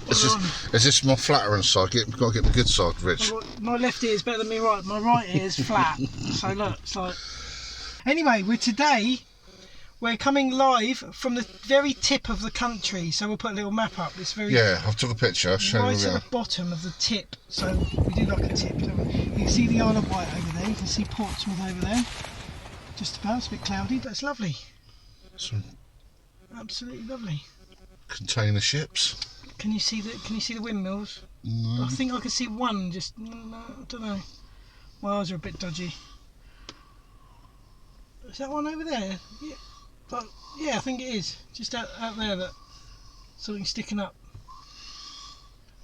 Is this my flattering side? Got to get the good side, Rich. My left ear is better than my right. My right ear is flat. So look, it's like. Anyway, we're coming live from the very tip of the country. So we'll put a little map up. It's very. Yeah, I've took a picture. I'll show right you. at the bottom of the tip. So we do like a tip. Don't we? You can see the Isle of Wight over there. You can see Portsmouth over there. Just about. It's a bit cloudy, but it's lovely. Some absolutely lovely. Container ships. Can you see the windmills? No. I think I can see one. Just no, I don't know. My eyes are a bit dodgy. Is that one over there? Yeah, but yeah, I think it is. Just out there, that something sticking up.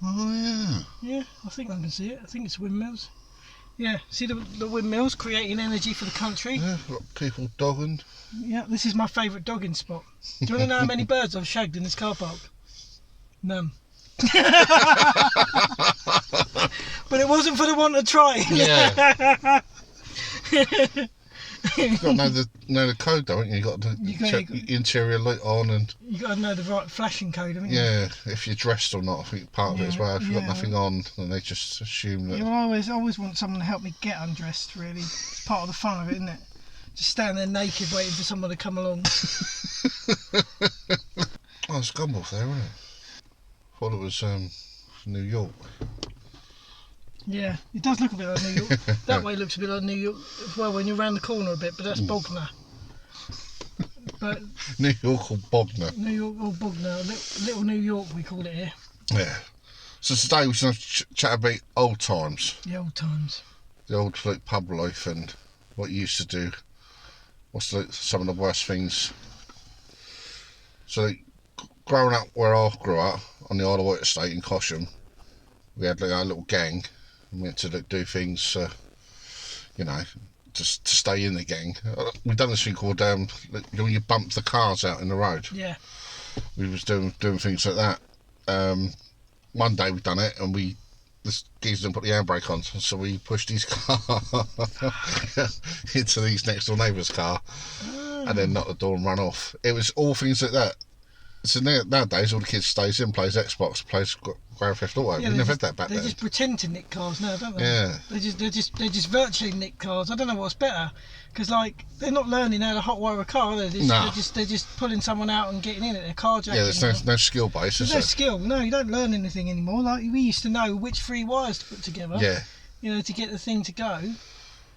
Oh yeah. Yeah, I think I can see it. I think it's windmills. Yeah, see the windmills creating energy for the country. Yeah, got people dogging. Yeah, this is my favourite dogging spot. Do you want to know how many birds I've shagged in this car park? None. But it wasn't for the want of trying. Yeah. You've got to know the code though, haven't you? You've got to check the interior light on and... You've got to know the right flashing code, haven't you? Yeah, if you're dressed or not, I think part of it as well. If you've got nothing on, then they just assume that... Yeah, well, I always want someone to help me get undressed, really. It's part of the fun of it, isn't it? Just stand there naked waiting for someone to come along. Oh, it's Gumboff there, isn't it? I thought it was New York. Yeah, it does look a bit like New York. That way looks a bit like New York as well when you're round the corner a bit, but that's Bognor. But New York or Bognor? New York or Bognor, little New York we call it here. Yeah. So today we're going to chat about old times. The old times. The old pub life and what you used to do. What's some of the worst things. So growing up where I grew up, on the Isle of Wight estate in Cosham, we had our little gang. We had to do things, you know, to stay in the gang. We've done this thing called when you bump the cars out in the road. Yeah. We was doing things like that. One day we done it, and this geezer didn't put the handbrake on, so we pushed his car into these next door neighbour's car, and then knocked the door and run off. It was all things like that. So nowadays, all the kids stays in, plays Xbox, plays Grand Theft Auto. Yeah, we never had that back then. They just pretend to nick cars now, don't they? Yeah. They just virtually nick cars. I don't know what's better, because like they're not learning how to hotwire a car. They're just pulling someone out and getting in it. They're carjacking. Yeah, there's no skill base. There's no skill. No, you don't learn anything anymore. Like we used to know which three wires to put together. Yeah. You know, to get the thing to go.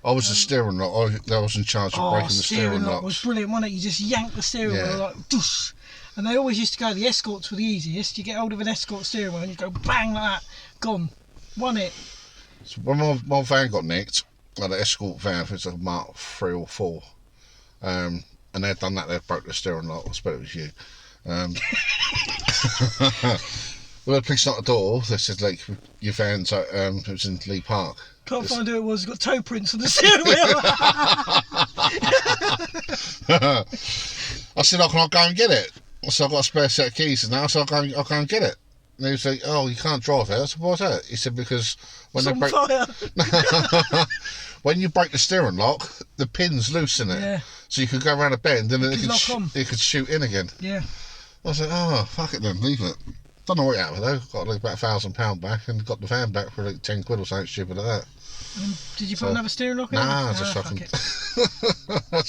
I was the steering lock. I was in charge of breaking the steering lock. It was brilliant, wasn't it? You just yank the steering wheel like doosh. And they always used to go, the Escorts were the easiest. You get hold of an Escort steering wheel and you go bang like that, gone, won it. So when my van got nicked, I had an Escort van, it was a Mark 3 or 4, and they'd done that, they'd broke the steering lock. I suppose it was you. Well, the police knocked the door. They said, like, your van's it was in Lee Park. Can't find who it was. It's got toe prints on the steering wheel. I said, "Oh, can I go and get it?" So I've got a spare set of keys now, so I'll go and get it. And he was like, "Oh, you can't drive it." I said, "What's that?" He said, "Because when when you break the steering lock, the pin's loose in it. Yeah. So you could go around a bend and then it could shoot in again." Yeah. I was like, "Oh, fuck it then, leave it." Don't know what happened though. Got like about £1,000 back and got the van back for like 10 quid or something stupid like that. Did you put another steering lock in? Nah, just fucking. I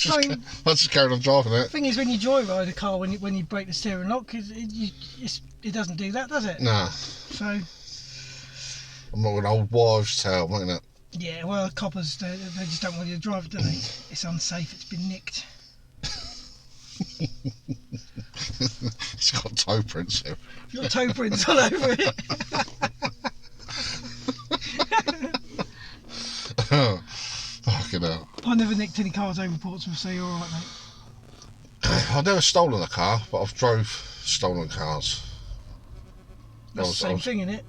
just carried on driving it. The thing is, when you joyride a car, when you break the steering lock, it doesn't do that, does it? Nah. So. I'm not an old wives' tale, isn't it? Yeah, well, coppers they just don't want you to drive it, do they? It's unsafe. It's been nicked. It's got toe prints here. It's got toe prints all over it. Oh, fucking hell. I never nicked any cars over Portsmouth, so you're alright, mate. I've never stolen a car, but I've drove stolen cars. That's the same thing, isn't it?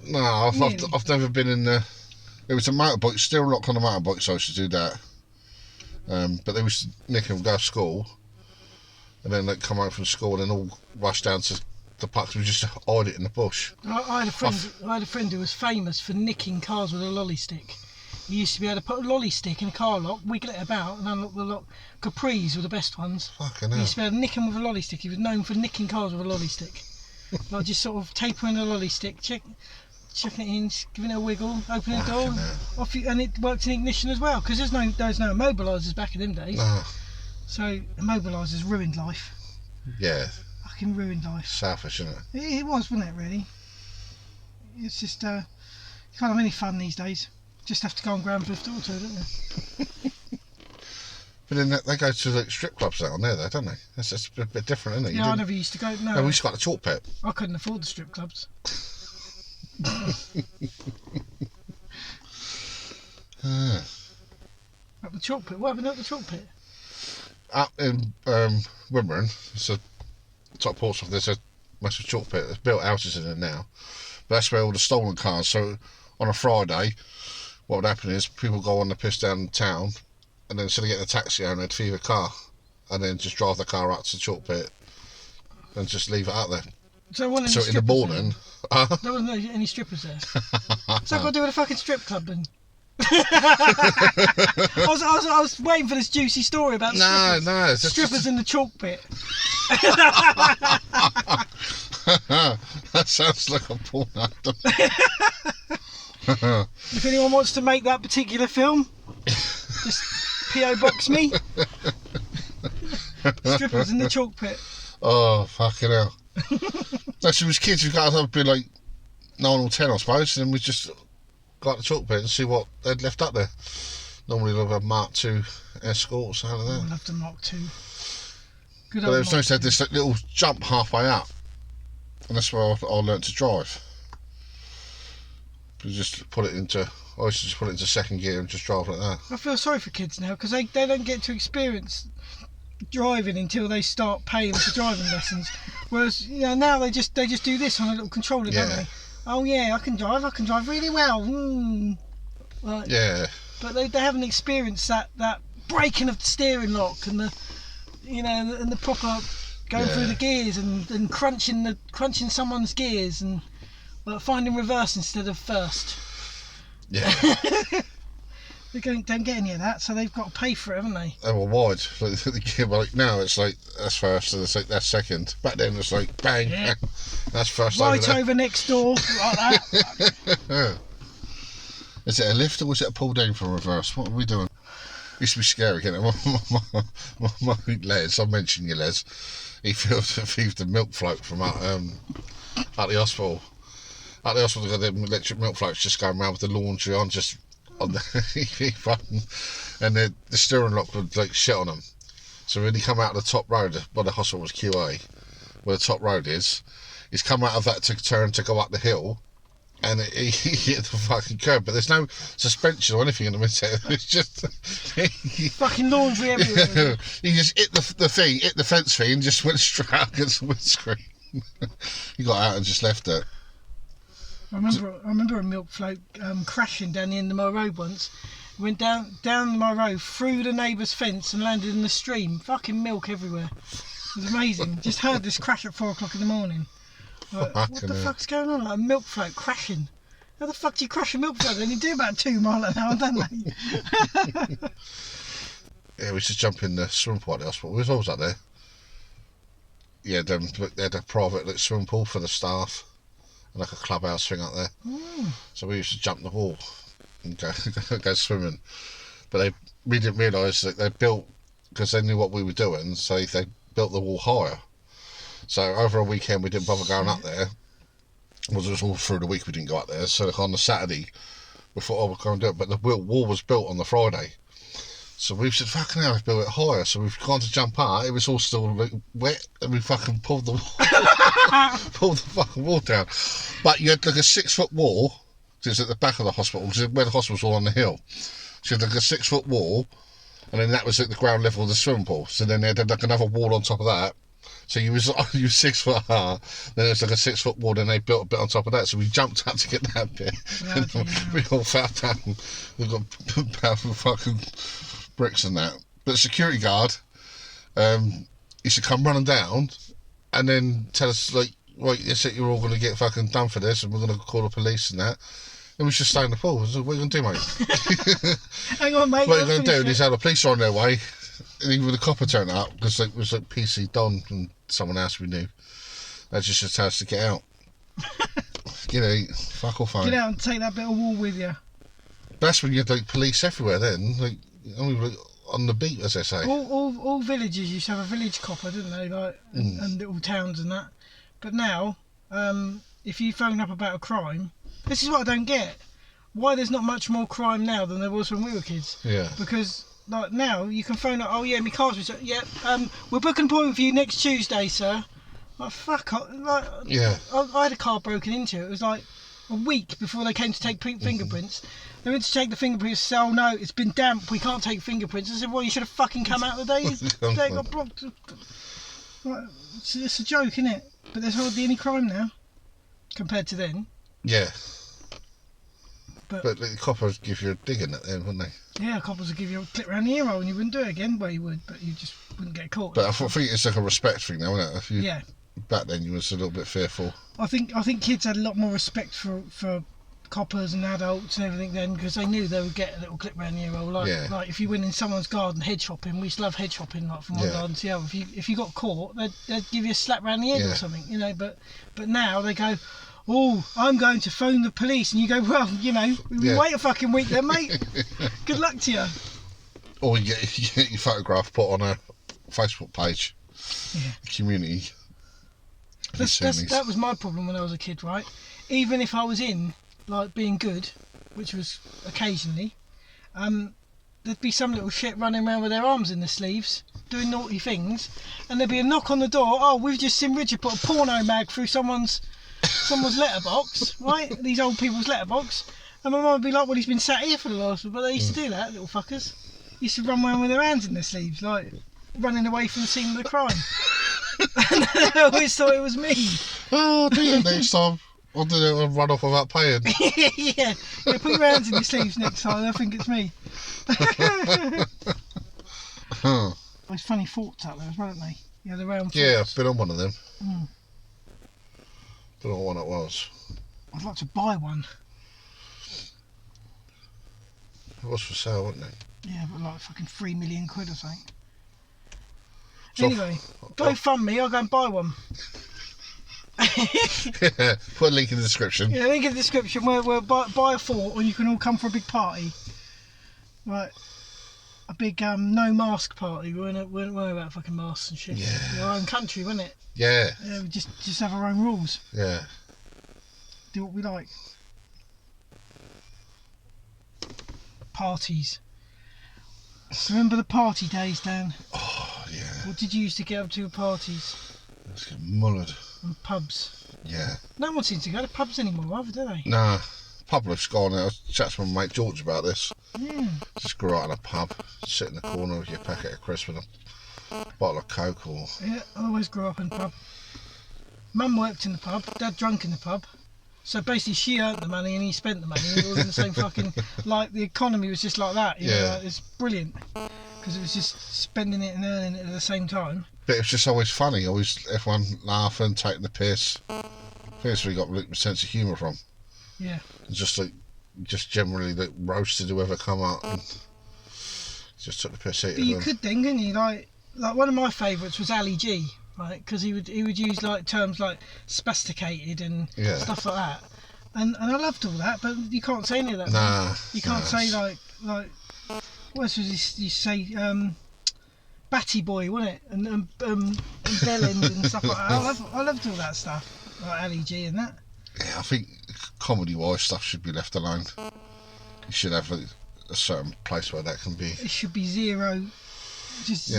No, I've never been in the... It was a motorbike, steering lock on a motorbike, so I used to do that. But they used to nick and go to school, and then they'd come home from school and all rush down to the park. We just hide it in the bush. I had a friend who was famous for nicking cars with a lolly stick. He used to be able to put a lolly stick in a car lock, wiggle it about, and unlock the lock. Capris were the best ones. Fucking hell. He used to be able to nick them with a lolly stick. He was known for nicking cars with a lolly stick. Like just sort of tapering a lolly stick, chucking it in, giving it a wiggle, opening the door, off you, and it works in ignition as well because there's no immobilisers back in them days. No. So immobilisers ruined life. Yeah. Fucking ruined life. Selfish, isn't it? It was, wasn't it? Really. It's just you can't have any fun these days. Just have to go on Grand Theft Auto, don't you? But then they go to like strip clubs out on there, though, don't they? That's just a bit different, isn't it? Yeah, I never used to go. No, we used to go to the chalk pit. I couldn't afford the strip clubs. At the chalk pit. What happened at the chalk pit? Up in Wimbledon, it's a top Portsmouth. There's a massive chalk pit. There's built houses in it now, but that's where all the stolen cars. So on a Friday, what would happen is people go on the piss down town, and then instead of getting a taxi home, they'd feed a car, and then just drive the car up to the chalk pit, and just leave it out there. So in the morning, there wasn't any strippers there. So I got to do with a fucking strip club then. I was waiting for this juicy story about strippers in the chalk pit. That sounds like a porno. If anyone wants to make that particular film, just P.O. box me. Strippers in the chalk pit. Oh, fucking hell. Actually, was kids who got up, be like 9 or 10, I suppose, and we just got the chalk pit and see what they'd left up there. Normally, they'll have a Mark II Escort or something like that. I love the Mark II. Good but old it was nice to Mark have this little jump halfway up, and that's where I learnt to drive. You just put it into. I used to just put it into second gear and just drive like that. I feel sorry for kids now because they don't get to experience driving until they start paying for driving lessons. Whereas now they just do this on a little controller, don't they? Oh yeah, I can drive really well. Like, yeah. But they haven't experienced that breaking of the steering lock and the and the proper going through the gears and crunching someone's gears and finding reverse instead of first. Yeah. They don't get any of that, so they've got to pay for it, haven't they? They were wide. Like now it's like that's first and it's like that's second. Back then it's like bang, bang. That's first. Right over next door, like that. Is it a lift or is it a pull down from reverse? What are we doing? It used to be scary, isn't it? My Les, I mentioned you, Les. He thieved the milk float from out the hospital. At the hospital, they got the electric milk floats just going around with the laundry on, just on the button, and the steering lock would like shit on them. So when he come out of the top road, well, the hospital was QA, where the top road is, he's come out of that to turn to go up the hill, and he hit the fucking curb. But there's no suspension or anything in the middle. It's just fucking laundry everywhere. He just hit the thing, hit the fence thing, and just went straight out against the windscreen. He got out and just left it. I remember a milk float crashing down the end of my road once. It went down my road, through the neighbour's fence and landed in the stream. Fucking milk everywhere. It was amazing. Just heard this crash at 4 o'clock in the morning. Like, what the fuck's going on? Like a milk float crashing. How the fuck do you crash a milk float? They only do about 2 miles an hour, don't they? Yeah, we used to jump in the swimming pool at the hospital. We was always up there. Yeah, they had a private swimming pool for the staff. And like a clubhouse thing up there. So we used to jump the wall and go swimming. But we didn't realise that they built, because they knew what we were doing, so they built the wall higher. So over a weekend we didn't bother going up there. It was all through the week we didn't go up there. So like on the Saturday we thought, we'll go and do it. But the wall was built on the Friday. So we said, fucking hell, we've built it higher. So we've gone to jump out. It was all still like, wet, and we fucking pulled the fucking wall down. But you had like a 6-foot wall, because it's at the back of the hospital, because where the hospital's all on the hill. So you had like a 6-foot wall, and then that was at the ground level of the swimming pool. So then they had like another wall on top of that. So you was 6 foot high, then it was like a 6-foot wall, and they built a bit on top of that. So we jumped up to get that bit. We all fell down. We got powerful fucking bricks and that. But the security guard used to come running down and then tell us, like, right, you said you're all going to get fucking done for this and we're going to call the police and that. And we should stay in the pool. So what are you going to do, mate? Hang on, mate. What are you going to do? And he's had the police are on their way. And even the copper turned up, because it was like PC Don and someone else we knew. That just tells us to get out. You know, fuck off home. Get out and take that bit of wall with you. That's when you had like police everywhere then. Like, I mean, like, on the beat, as they say. All villages used to have a village copper, didn't they? Like, and little towns and that. But now, if you phone up about a crime, this is what I don't get. Why there's not much more crime now than there was when we were kids? Yeah. Because like now you can phone up. Oh yeah, my car's been. Yeah. We're booking an appointment for you next Tuesday, sir. Like fuck. Like. Yeah. I had a car broken into. It was like a week before they came to take fingerprints. They went to take the fingerprints. Say, oh no, it's been damp. We can't take fingerprints. I said, well, you should have fucking come out the day they got blocked. Like, it's a joke, isn't it? But there's hardly any crime now compared to then. Yeah. But the coppers give you a dig in it then, wouldn't they? Yeah, coppers would give you a clip round the ear hole and you wouldn't do it again. Well, you would, but you just wouldn't get caught. But I think it's like a respect thing now, isn't it? If you, yeah. Back then you was a little bit fearful. I think kids had a lot more respect for coppers and adults and everything then, because they knew they would get a little clip round the ear hole. Like if you went in someone's garden hedge hopping, we used to love hedge hopping, like from one garden to the other. If you got caught, they'd give you a slap round the head or something, you know. But now they go, oh, I'm going to phone the police, and you go, well, you know, wait a fucking week then, mate. Good luck to you. Or you get your photograph put on a Facebook page, community. That was my problem when I was a kid, right? Even if I was in, like, being good, which was occasionally, there'd be some little shit running around with their arms in their sleeves, doing naughty things, and there'd be a knock on the door. Oh, we've just seen Richard put a porno mag through someone's letterbox, right? These old people's letterbox. And my mum would be like, well, he's been sat here for the last one. But they used to do that, little fuckers. Used to run around with their hands in their sleeves, like running away from the scene of the crime. And I always thought it was me. Oh dear, next time I'll do it and run off without paying. yeah, put your hands in your sleeves next time, I think it's me. There's funny forts out there as well, aren't they? Yeah, the round forts. Yeah, I've been on one of them. Don't know what one it was. I'd like to buy one. It was for sale, wasn't it? Yeah, but like fucking 3 million quid or something. So anyway, go fund me, I'll go and buy one. Yeah, put a link in the description. Yeah, link in the description where we'll buy a fort, or you can all come for a big party. Right. A big no mask party. We weren't worry about fucking masks and shit. Yeah. Our own country, wasn't it? Yeah. Yeah, we just have our own rules. Yeah. Do what we like. Parties. Remember the party days, Dan? Oh, yeah. What did you used to get up to at parties? Let's get mullered. And pubs. Yeah. No one seems to go to pubs anymore, either, do they? Nah. Pub life's gone. I was chatting to my mate George about this. Yeah. Just grew out in a pub, sit in the corner with your packet of crisps and a bottle of Coke or... Yeah, I always grew up in a pub. Mum worked in the pub, Dad drunk in the pub. So basically she earned the money and he spent the money. It was the same fucking... Like, the economy was just like that. You know, like, it's brilliant. Because it was just spending it and earning it at the same time. But it was just always funny. Always everyone laughing, taking the piss. I think that's where you got a sense of humour from. Yeah. Just generally like roasted whoever come up and just took the piss out of them. But you could then, couldn't you? Like one of my favourites was Ali G, right? Because he would use like terms like spasticated and stuff like that. And I loved all that, but you can't say any of that. Nah. You can't say like what else was you say? Batty Boy, wasn't it? And Bell End and stuff like that. I loved all that stuff, like Ali G and that. Yeah, I think comedy-wise stuff should be left alone. You should have a certain place where that can be. It should be zero. Just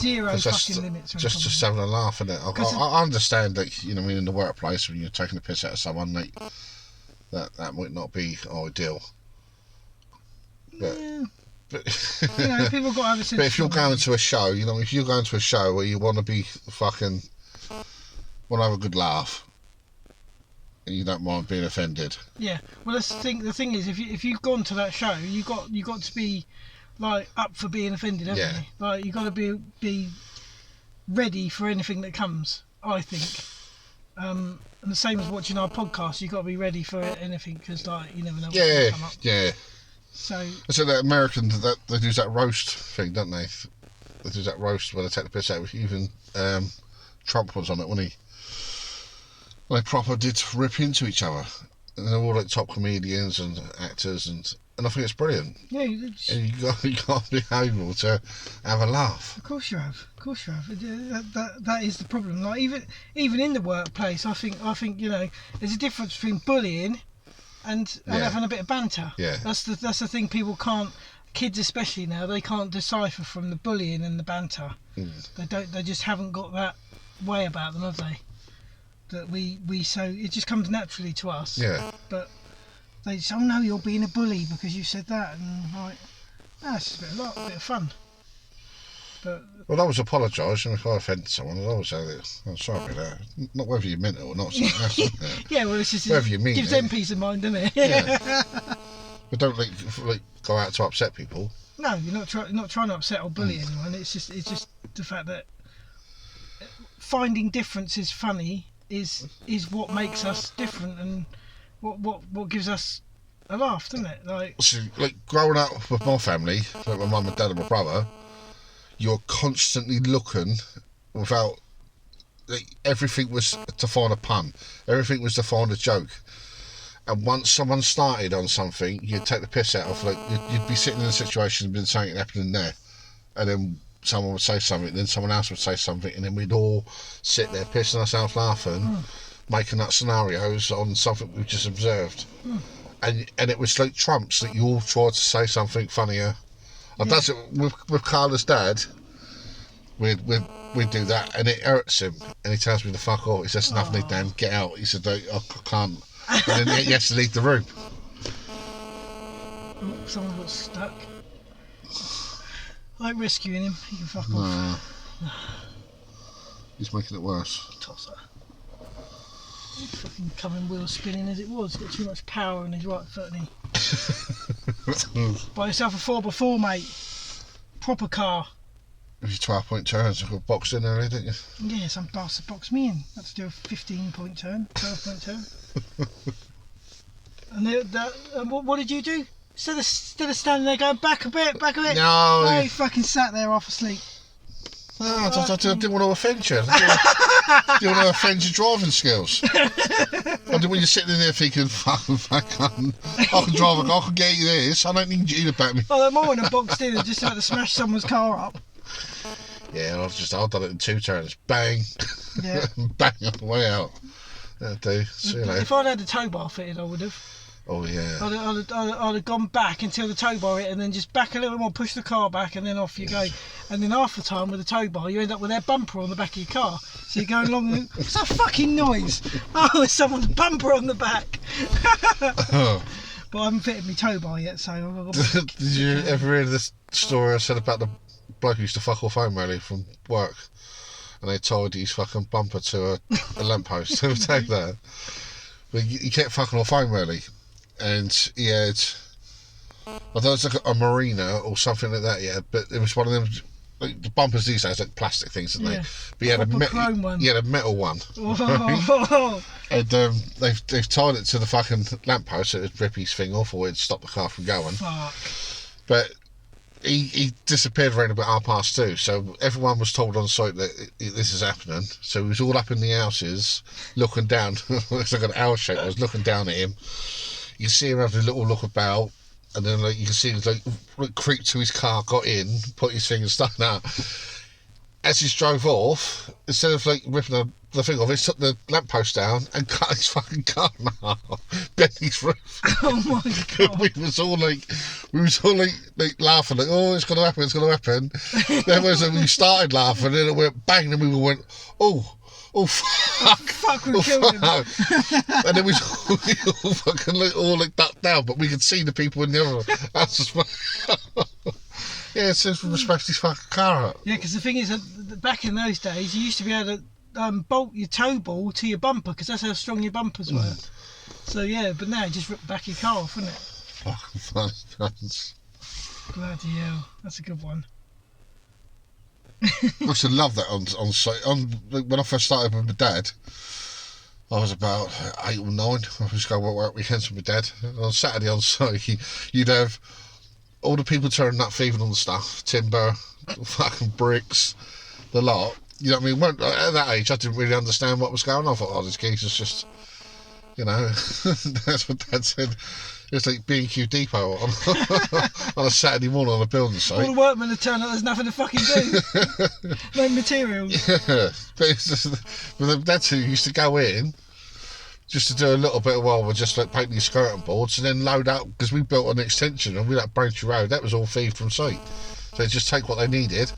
zero fucking limits. Just having a laugh at it. I understand that, you know, I mean, in the workplace when you're taking a piss out of someone, that might not be ideal. But, yeah. But you know, people got to have a sense. But if you're going to a show, you know, if you're going to a show where you want to be want to have a good laugh, and you don't mind being offended. Yeah. Well, that's the thing. The thing is, if you've gone to that show, you got to be like up for being offended, haven't you? Like you got to be ready for anything that comes. I think. And the same as watching our podcast, you got to be ready for anything because like you never know what's going to come up. Yeah. So that Americans that they do that roast thing, don't they? They do that roast where they take the piss out. Even Trump was on it, wasn't he? they proper did rip into each other. And they're all like top comedians and actors, and I think it's brilliant. Yeah, And you got to be able to have a laugh. of course you have. Of course you have. That is the problem. Like even in the workplace, I think there's a difference between bullying and having a bit of banter. Yeah. That's the thing people can't. Kids especially now, they can't decipher from the bullying and the banter. They just haven't got that way about them, have they? That so it just comes naturally to us. Yeah. But they say, oh no, you're being a bully because you said that, and like, it's just a bit of fun. But well, I always apologise, and if I offended someone, I always say, "I'm sorry about that." Not whether you meant it or not. yeah, well, it's just whether you mean gives it. them peace of mind, doesn't it? Yeah. But don't like go out to upset people. No, you're not trying to upset or bully anyone. It's just the fact that finding differences funny is what makes us different, and what gives us a laugh, doesn't it? So, growing up with my family, like my mum and dad and my brother, you're constantly looking without. Everything was to find a pun. Everything was to find a joke. And once someone started on something, you'd take the piss out of. You'd be sitting in a situation and been something happening there, and then someone would say something, then someone else would say something, and then we'd all sit there pissing ourselves laughing, making up scenarios on something we just observed. And it was like trumps that you all tried to say something funnier. And that's it with Carla's dad. We'd do that, and it hurts him, and he tells me to fuck off. He says, "Enough, Dan, get out." He said, "I can't." And then he has to leave the room. Oh, someone got stuck. I like rescuing him. He can fuck off. He's making it worse. Tosser. Fucking coming wheel spinning as it was. Got too much power in his right foot, and he. Buy yourself a 4x4, mate. Proper car. If you 12-point turns, you got boxed in early, didn't you? Yeah, some bastard boxed me in. Had to do a 15-point turn, 12-point turn. And what did you do? Instead of standing there going back a bit. No, you fucking sat there half asleep. No, I didn't want to offend you. I didn't want to offend your driving skills. And when you're sitting in there thinking, I can drive a car, I can get you this, I don't need you to back me. Oh, they're more when I boxed in and just had to smash someone's car up. Yeah, I've done it in 2 turns. Bang. Yeah. Bang on the way out. That'll do. See you later. If I'd had a tow bar fitted, I would have. Oh, yeah. I'd have gone back until the tow bar hit, and then just back a little more, push the car back, and then off you go. And then half the time with the tow bar, you end up with their bumper on the back of your car. So you're going along and what's that fucking noise? Oh, there's someone's bumper on the back. But I haven't fitted my tow bar yet, so I've got Did you ever hear this story I said about the bloke who used to fuck off home early from work? And they tied his fucking bumper to a lamppost. Ever take that? But he kept fucking off home early. And he had, I thought it was like a marina or something like that, yeah, but it was one of them, like the bumpers these days, like plastic things, didn't they? But he had chrome one. He had a metal one. Oh. And they've tied it to the fucking lamppost so it would rip his thing off or it'd stop the car from going. Fuck. But he disappeared around about 2:30, so everyone was told on site that this is happening. So he was all up in the houses looking down. It's like an L shape. I was looking down at him. You can see him having a little look about, and then you can see him creep to his car, got in, put his thing and stuff out. As he drove off, instead of ripping the thing off, he took the lamppost down and cut his fucking car in half, bent his roof. Oh my god! we was all laughing, oh, it's gonna happen. Then we started laughing, and then it went bang, and we all went, oh fuck, we killed him. And then we all fucking ducked down, but we could see the people in the other house as well. Yeah, it says respect his fucking car up. Yeah, because the thing is, that back in those days, you used to be able to bolt your tow ball to your bumper, because that's how strong your bumpers were. So yeah, but now just rip the back of your car off, wouldn't it? Fucking funny guns. Bloody hell, that's a good one. I used to love that on site. When I first started with my dad, I was about 8 or 9. I used to go work weekends with my dad. And on Saturday on site, you'd have all the people turning up, thieving on the stuff, timber, fucking bricks, the lot. You know what I mean? At that age, I didn't really understand what was going on. I thought, oh, this geezer's just, you know, that's what Dad said. It's like B&Q Depot on, on a Saturday morning on a building site. All the workmen have turned up, there's nothing to fucking do. No materials. Yeah, but it's just, but that's who used to go in just to do a little bit of we're just like painting these skirting boards and then load up, because we built an extension and we like Braintree Road, that was all feed from site. So they just take what they needed.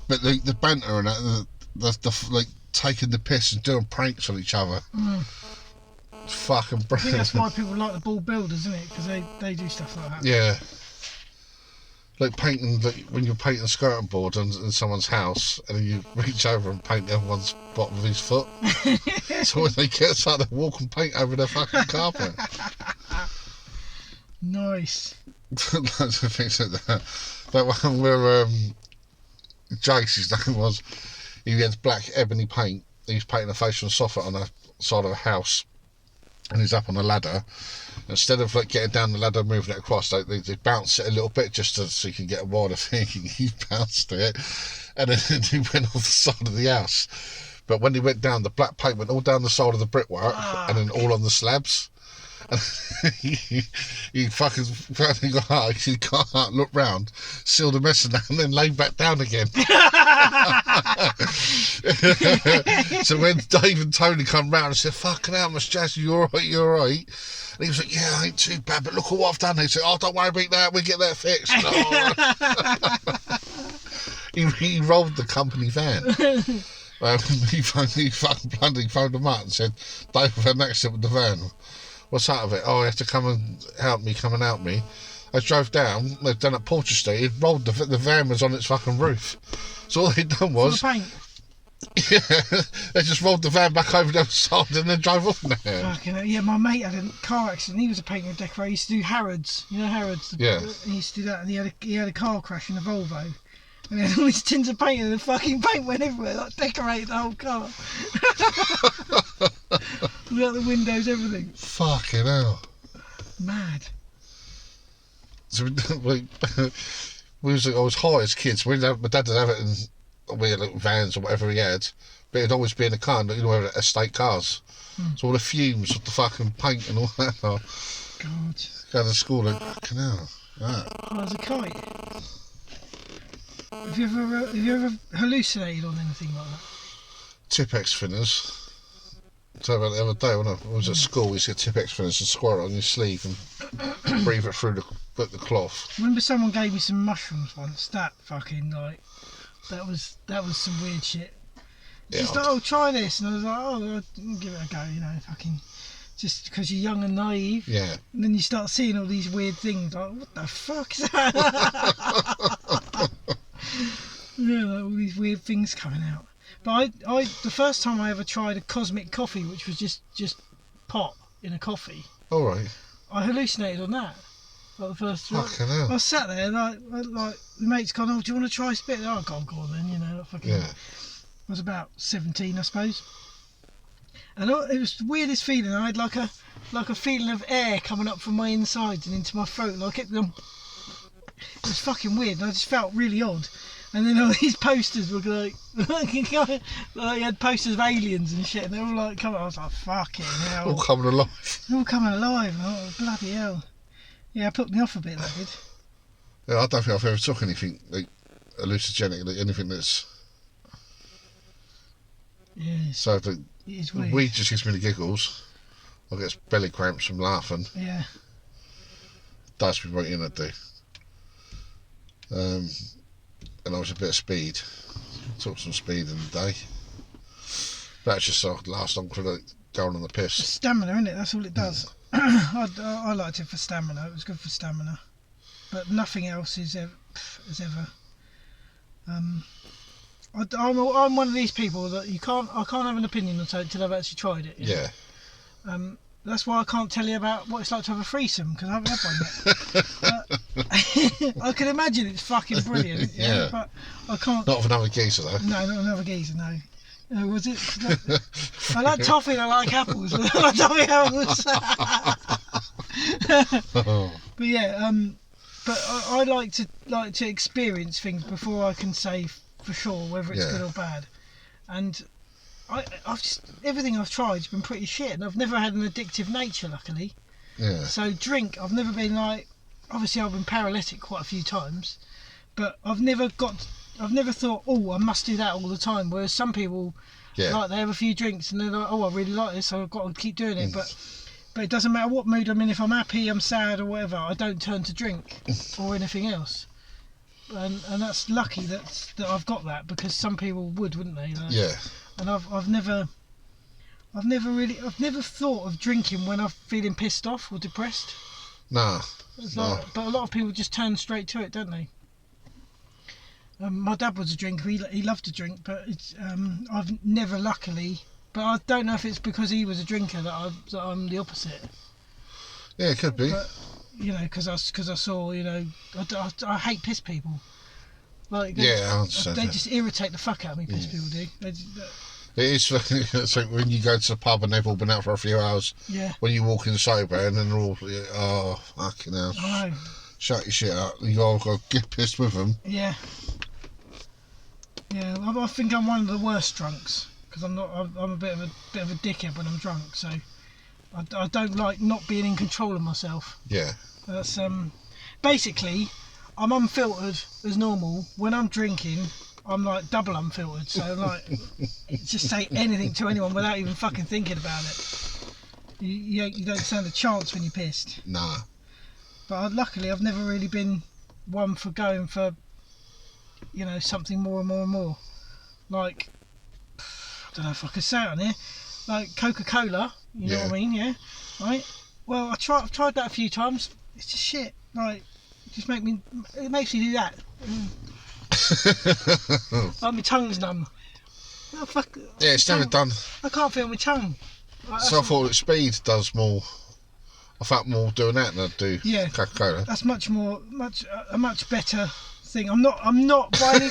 But the banter and that, the like taking the piss and doing pranks on each other. Fucking brilliant. I think that's why people like the ball builders, isn't it? Because they do stuff like that. Yeah. Like painting, like when you're painting a skirting board in someone's house and then you reach over and paint everyone's bottom of his foot. So when they get outside, they walk and paint over their fucking carpet. Nice. Loads of things like that. Like when we're, Jace, his name was, he had black ebony paint. He was painting a face on a sofa on the side of a house. And he's up on a ladder. Instead of like getting down the ladder and moving it across, they bounce it a little bit just so you can get a wider thing. He bounced it, and then he went off the side of the house. But when he went down, the black paint went all down the side of the brickwork and then all on the slabs. And he fucking got out. He got out, looked round, sealed the mess in that, and then laid back down again. So when Dave and Tony come round and said, "Fucking hell, Miss Jazz, you alright? You alright?" And he was like, "Yeah, I ain't too bad, but look at what I've done." He said, "Oh, don't worry about that. We'll get that fixed." He rolled the company van. He phoned them up and said, "Dave, I've had an accident with the van." "What's out of it?" "Oh, you have to come and help me. I drove down, they'd done at Porter Street, he'd rolled the van was on its fucking roof. So all they'd done was... Full of paint? Yeah, they just rolled the van back over the other side and then drove off there. Fucking hell. Yeah, my mate had a car accident, he was a painter and decorator, he used to do Harrods, you know Harrods? Yeah. He used to do that, and he had a car crash in a Volvo. And he had all these tins of paint and the fucking paint went everywhere, like decorated the whole car. Without the windows, everything. Fucking hell. Mad. So I was high as kids. My dad didn't have it in we had like vans or whatever he had, but it'd always be in a car, you know, estate cars. So all the fumes of the fucking paint and all that. God. Going to school like, fucking hell. Right. Oh, as a kite. Have you ever hallucinated on anything like that? Tipex thinners. So about the other day when I was at school, we used to get Tipex thinners and squirt it on your sleeve and breathe it through the cloth. I remember someone gave me some mushrooms once. That fucking like, that was some weird shit. Just like, oh, try this, and I was like, oh, I'll give it a go, you know, fucking. Just because you're young and naive. Yeah. And then you start seeing all these weird things, like, what the fuck is that? Yeah, like all these weird things coming out. But I the first time I ever tried a cosmic coffee, which was just pot in a coffee. All right. I hallucinated on that. Like the first. Fucking hell. I sat there like the mate's gone, oh, do you want to try a spit? Oh, go on then, you know. Like fucking, yeah. I was about 17, I suppose. And it was the weirdest feeling. I had like a feeling of air coming up from my insides and into my throat. Like it was fucking weird, and I just felt really odd. And then all these posters were like had posters of aliens and shit, and they were all like coming. I was like, fucking hell. All coming alive. All coming alive. Oh, bloody hell. Yeah, it put me off a bit, that did. Yeah, I don't think I've ever took anything like hallucinogenic, like anything that's. Yeah. So it's weird. Weed just gives me the giggles. I get belly cramps from laughing. Yeah. Does me right in, I do. And I was a bit of speed. Took some speed in the day. That's just so last long for going on the piss. It's stamina, isn't it? That's all it does. I liked it for stamina. It was good for stamina, but nothing else is ever. I'm one of these people that I can't have an opinion on something until I've actually tried it. Yeah. That's why I can't tell you about what it's like to have a threesome, because I haven't had one yet. I can imagine it's fucking brilliant. Yeah. But I can't. Not with another geezer though. No, not another geezer. No. Was it? I like toffee and I like apples. I like toffee apples. But yeah, but I like to experience things before I can say for sure, whether it's Yeah. good or bad. And I've just, everything I've tried has been pretty shit, and I've never had an addictive nature, luckily. Yeah. So drink, I've never been like, obviously I've been paralytic quite a few times, but I've never thought, oh, I must do that all the time. Whereas some people, Yeah. like, they have a few drinks and they're like, oh, I really like this, so I've got to keep doing it. But it doesn't matter what mood I'm in. If I'm happy, I'm sad, or whatever, I don't turn to drink or anything else. And that's lucky that I've got that, because some people wouldn't they? Like, Yeah. And I've never thought of drinking when I'm feeling pissed off or depressed. Nah. It's No. like, but a lot of people just turn straight to it, don't they? My dad was a drinker. He loved to drink, but I've never, luckily. But I don't know if it's because he was a drinker that I'm the opposite. Yeah, it could be. But, you know, because I saw, you know, I hate piss people. Like, Yeah, I understand they that. just irritate the fuck out of me. Piss people do. It is funny. It's like when you go to the pub and they've all been out for a few hours. Yeah. When you walk in sober and then they're all, oh, fucking hell. I know. Shut your shit up. You gotta get pissed with them. Yeah. Yeah. I think I'm one of the worst drunks, because I'm a bit of a dickhead when I'm drunk. So I don't like not being in control of myself. Yeah. That's basically, I'm unfiltered as normal. When I'm drinking, I'm like double unfiltered. So like, just say anything to anyone without even fucking thinking about it. You don't stand a chance when you're pissed. Nah. But luckily, I've never really been one for going for, you know, something more and more and more. Like, I don't know if I could say it on here. Like Coca-Cola, you know what I mean? Yeah. Right. Well, I've tried that a few times. It's just shit. Like, it makes me do that. Like, my tongue's numb. Oh, fuck. Yeah, it's never done. I can't feel my tongue. Like, So I thought that speed does more. I felt more doing that than I do Coca-Cola. That's a much better thing. I'm not by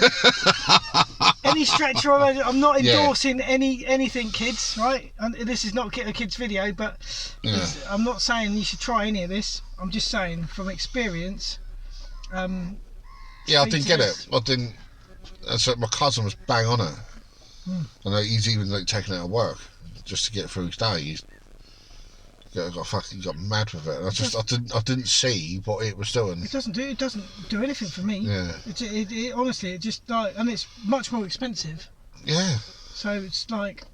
any stretch or I'm not endorsing anything, kids. Right? And this is not a kids video, but I'm not saying you should try any of this. I'm just saying from experience. Yeah, I didn't get it. I didn't. So my cousin was bang on it. And he's even like taking it at work just to get through his day. He's got mad with it. I didn't see what it was doing. It doesn't do anything for me. Yeah. It honestly, it just like, and it's much more expensive. Yeah. So it's like.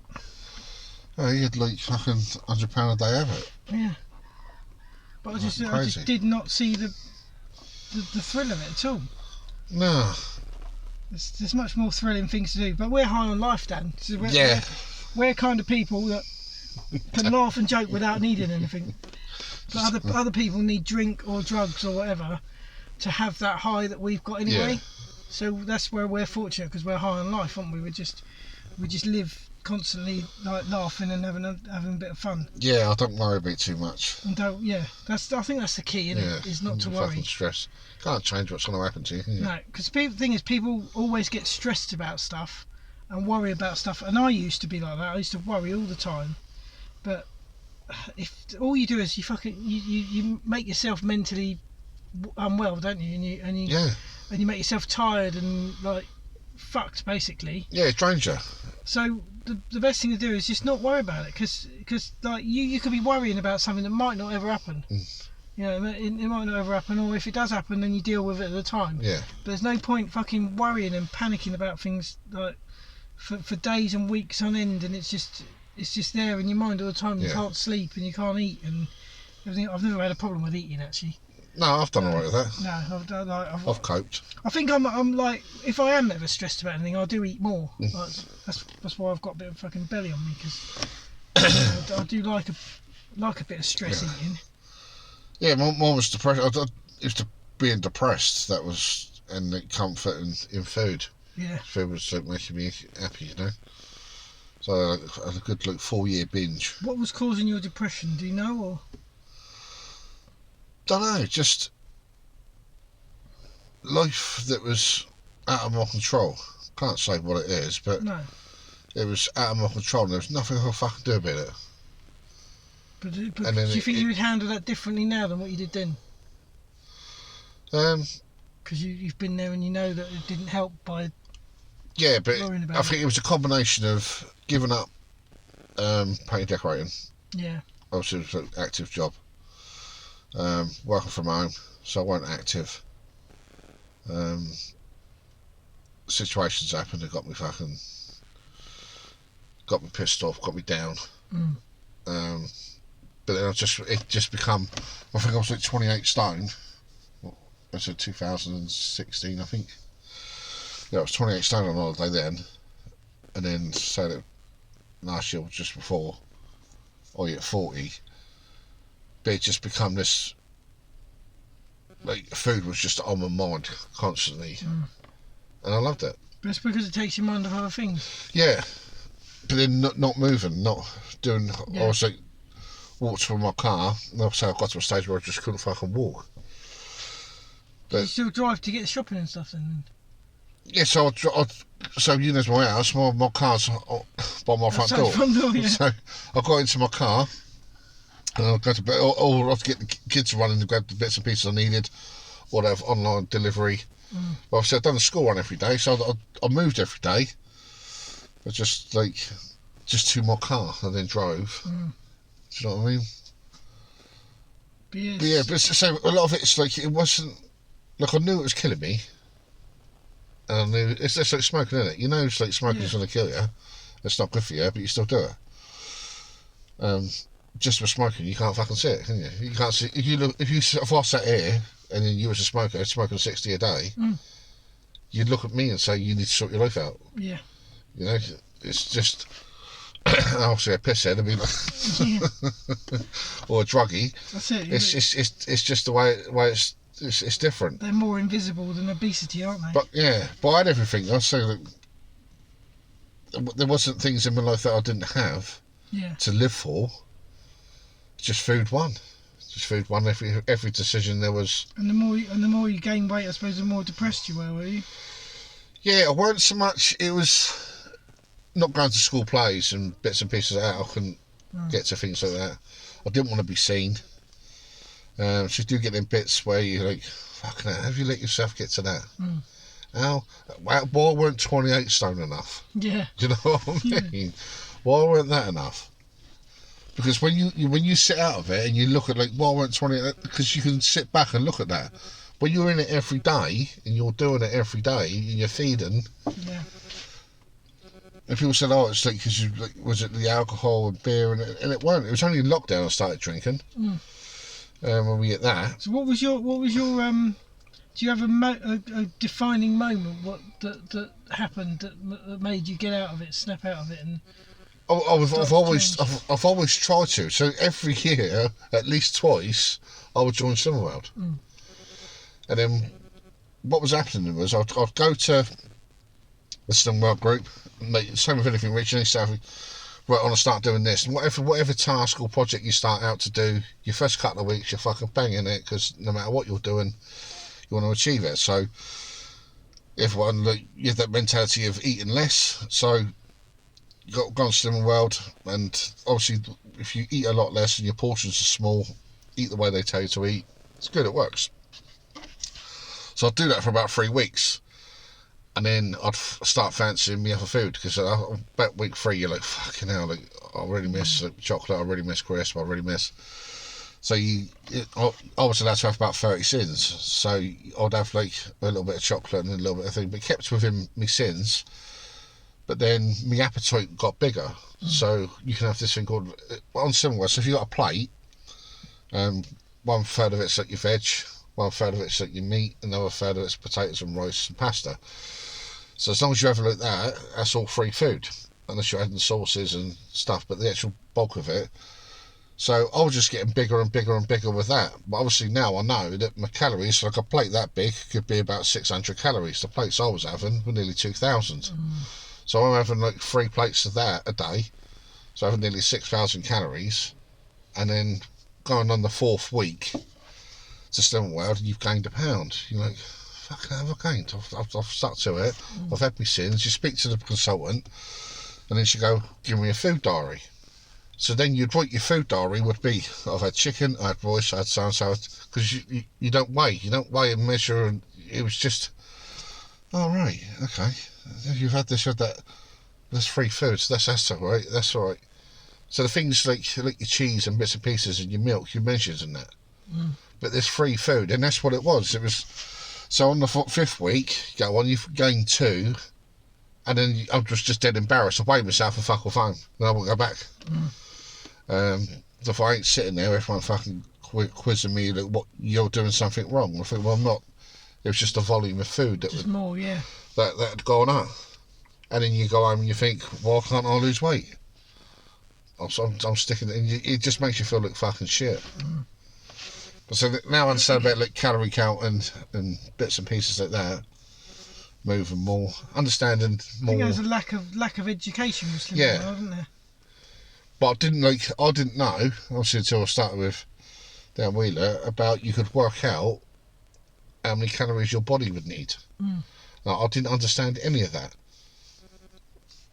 Oh, he had like fucking £100 a day of it. Yeah. But I just did not see the thrill of it at all. No. There's much more thrilling things to do. But we're high on life, Dan. So we're kind of people that can laugh and joke without needing anything. But other people need drink or drugs or whatever to have that high that we've got anyway. Yeah. So that's where we're fortunate, because we're high on life, aren't we? We just live constantly like laughing and having a bit of fun. Yeah, I don't worry about it too much. And I think that's the key, isn't it? Is not to worry. Fucking stress. Can't change what's going to happen to you. Can you? No, because the thing is, people always get stressed about stuff and worry about stuff. And I used to be like that. I used to worry all the time. But if all you do is you make yourself mentally unwell, don't you? And you make yourself tired and like fucked, basically. Yeah, it drains you. So the best thing to do is just not worry about it, because like you could be worrying about something that might not ever happen. You know, it might not ever happen, or if it does happen, then you deal with it at the time. Yeah. But there's no point fucking worrying and panicking about things like for days and weeks on end, and it's just there in your mind all the time. You can't sleep and you can't eat and everything. I've never had a problem with eating, actually. No, I've done alright with that. No, I've coped. I think I'm like, if I am ever stressed about anything, I do eat more. Like, that's why I've got a bit of fucking belly on me, because I do like a bit of stress eating. Yeah, mine was depression. It was being depressed. That was, and the comfort in food. Yeah. Food was making me happy, you know. So I had a good 4-year binge. What was causing your depression? Do you know, or? Don't know. Just life that was out of my control. Can't say what it is, but it was out of my control. And there was nothing I could fucking do about it. But do you think you would handle that differently now than what you did then? Because you've been there and you know that it didn't help by Yeah, but worrying about I think it was a combination of giving up painting, decorating. Yeah. Obviously, it was an active job. Working from home, so I weren't active. Situations happened that got me pissed off, got me down. But then it just become. I think I was like 28 stone. I said 2016, I think. Yeah, I was 28 stone on holiday then, and then so that last year, just before, I hit 40. But it just become this. Like food was just on my mind constantly, and I loved it. But it's because it takes your mind off other things. Yeah, but then not moving, not doing. Yeah. I was like walked from my car, and also I got to a stage where I just couldn't fucking walk. Do you still drive to get shopping and stuff then? Yeah, so there's my house. My car's by my front door. Yeah. So I got into my car, and I go to bed. Or I'd get the kids running to grab the bits and pieces I needed, or they have online delivery. Well, I've done the school run every day, so I moved every day. I just to my car and then drove. Do you know what I mean? But so a lot of it's like it wasn't. Like I knew it was killing me. And I knew it's just like smoking, isn't it? You know, it's like smoking's going to kill you. It's not good for you, but you still do it. Just for smoking, you can't fucking see it, can you? You can't see if I sat here and then you was a smoker, smoking 60 a day, you'd look at me and say you need to sort your life out. Yeah. You know, it's just obviously a pisshead. I mean, or a druggie. That's it. It's just the way it's different. They're more invisible than obesity, aren't they? But I had everything. I say that there wasn't things in my life that I didn't have to live for. Just food won. Every decision there was. And the more you gain weight, I suppose, the more depressed you were you? Yeah, I weren't so much. It was not going to school plays and bits and pieces like that. I couldn't get to things like that. I didn't want to be seen. So you do get them bits where you're like, fucking hell, have you let yourself get to that? How? Why weren't 28 stone enough? Yeah. Do you know what I mean? Why weren't that enough? Because when you sit out of it and you look at like, why weren't 28? Because you can sit back and look at that. When you're in it every day and you're doing it every day and you're feeding. Yeah. And people said, oh, it's like because you was it the alcohol and beer and it weren't. It was only in lockdown I started drinking. When we get that. So what was your do you have a defining moment that happened that made you get out of it, snap out of it, and I've always tried to. So every year, at least twice, I would join Cineworld. And then what was happening was I'd go to the Cineworld group, same with anything, Richie, and say, right, I want to start doing this. And whatever task or project you start out to do, your first couple of weeks, you're fucking banging it, because no matter what you're doing, you want to achieve it. So everyone, you have that mentality of eating less. So you got to go on Slimming World, and obviously if you eat a lot less and your portions are small, eat the way they tell you to eat. It's good, it works. So I'd do that for about 3 weeks. And then I'd start fancying me other food, because about week 3 you're like, fucking hell, like, I really miss chocolate, I really miss crisp, I really miss. So I was allowed to have about 30 sins. So I'd have like a little bit of chocolate and a little bit of thing, but kept within me sins. But then my appetite got bigger. So you can have this thing called on similar. So if you got a plate, 1/3 of it's like your veg, 1/3 of it's like your meat, another third of it's potatoes and rice and pasta. So as long as you have it like that, that's all free food, unless you're adding sauces and stuff, but the actual bulk of it. So I was just getting bigger and bigger and bigger with that. But obviously now I know that my calories, like a plate that big, could be about 600 calories. The plates I was having were nearly 2,000. So I'm having like 3 plates of that a day. So I'm having nearly 6,000 calories. And then going on the 4th week to Slimming World, you've gained a pound. You're like, fucking have I gained? I've stuck to it. I've had my sins. You speak to the consultant, and then she go, give me a food diary. So then you'd write your food diary would be, I've had chicken, I had rice, I had so-and-so, because you don't weigh and measure, and it was just Oh, right, okay. You've had this, had that. There's free food, so that's all right. That's all right. So the things like your cheese and bits and pieces and your milk, you measured and that. Mm. But there's free food, and that's what it was. It was. So on the fifth week, go on, you've gained 2, and then I was just dead embarrassed. I weighed myself and fuck off home. Then I won't go back. So if I ain't sitting there, everyone fucking quizzing me that what you're doing something wrong. I think, well, I'm not. It was just a volume of food that Just more, yeah. that had gone up. And then you go home and you think, why can't I lose weight? I'm sticking, and it just makes you feel like fucking shit. So now I understand about like calorie count and bits and pieces like that. Moving more, understanding more. I think there's a lack of education with slimming, Yeah. isn't there? But I didn't know, obviously, until I started with Dan Wheeler, about you could work out how many calories your body would need. Now, I didn't understand any of that.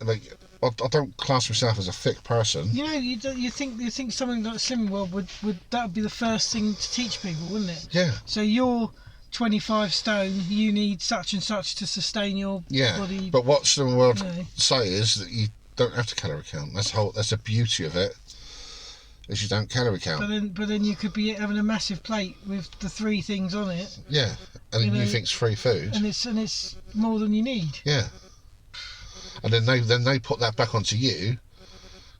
Like, I don't class myself as a thick person. You know, you think something like Slimming World would that would be the first thing to teach people, wouldn't it? Yeah. So you're 25 stone, you need such and such to sustain your body. But what Slimming World you know. say is that you don't have to calorie count. That's the beauty of it. Is you don't calorie count. But then you could be having a massive plate with the 3 things on it. Yeah, and then you think it's free food. And it's more than you need. Yeah. And then they put that back onto you,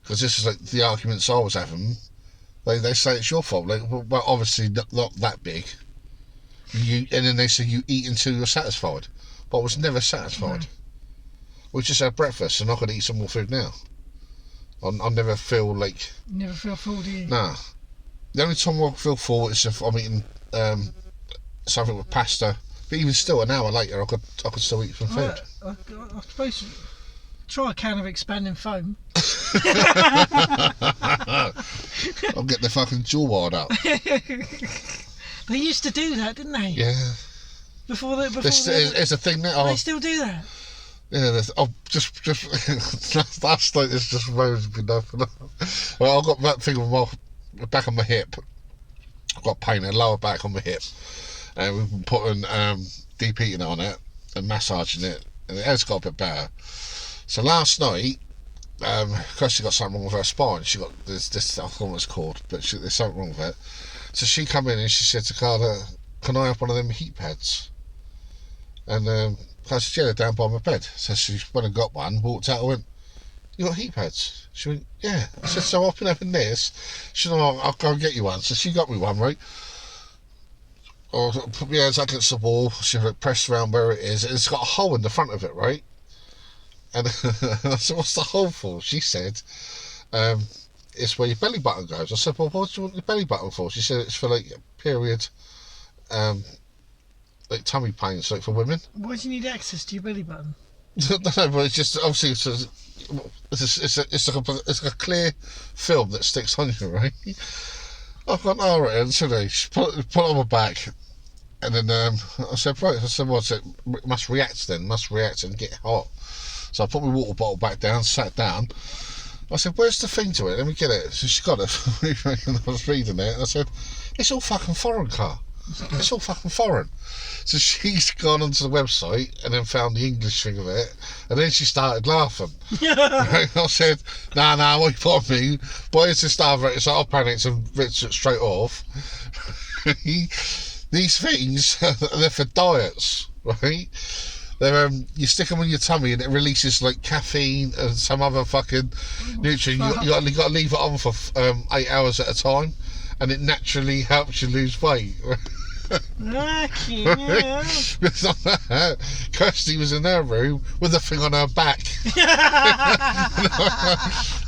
because this is like the arguments I was having. They say it's your fault. Like, well, obviously not that big. And then they say you eat until you're satisfied. But I was never satisfied. No. We just had breakfast, and I could eat some more food now. I never feel like. You never feel full, do you? Nah. The only time I feel full is if I'm eating something with pasta. But even still, an hour later, I could still eat some food. I suppose try a can of expanding foam. I'll get the fucking jaw wired up. They used to do that, didn't they? Yeah. It's a thing now. They still do that. Yeah, just last night it's just roads enough. Well, I've got that thing on my back of my hip. I've got pain in the lower back on my hip, and we've been putting deep heating on it and massaging it, and it has got a bit better. So last night, Kirsty got something wrong with her spine. She got this I don't know what it's called, but there's something wrong with it. So she come in and she said to Carla, "Can I have one of them heat pads?" And I said, "Yeah, they're down by my bed." So she went and got one, walked out and went, "You got heat pads?" She went, "Yeah." I said, "So I've been having this." She said, "Oh, I'll go and get you one." So she got me one, right? Or put my hands against the wall. She pressed around where it is. It's got a hole in the front of it, right? And I said, "What's the hole for?" She said, "It's where your belly button goes." I said, "Well, what do you want your belly button for?" She said, "It's for like period, like tummy pains, like for women." Why do you need access to your belly button? No, but it's just obviously it's like a clear film that sticks on you, right? I've gone, all right, and so she put it on my back, and then I said, right, I said, what's it? Must react and get hot. So I put my water bottle back down, sat down. I said, where's the thing to it? Let me get it. So she got it. And I was reading it, and I said, it's all fucking foreign, Car. It's all fucking foreign. So she's gone onto the website and then found the English thing of it, and then she started laughing. Right? I said, nah, what you put on me? Boy, it's a star rate, so I panicked and ripped it straight off. These things, they're for diets, right? They're, you stick them on your tummy and it releases like caffeine and some other fucking nutrient. You got to leave it on for 8 hours at a time, and it naturally helps you lose weight. Kirsty was in her room with the thing on her back.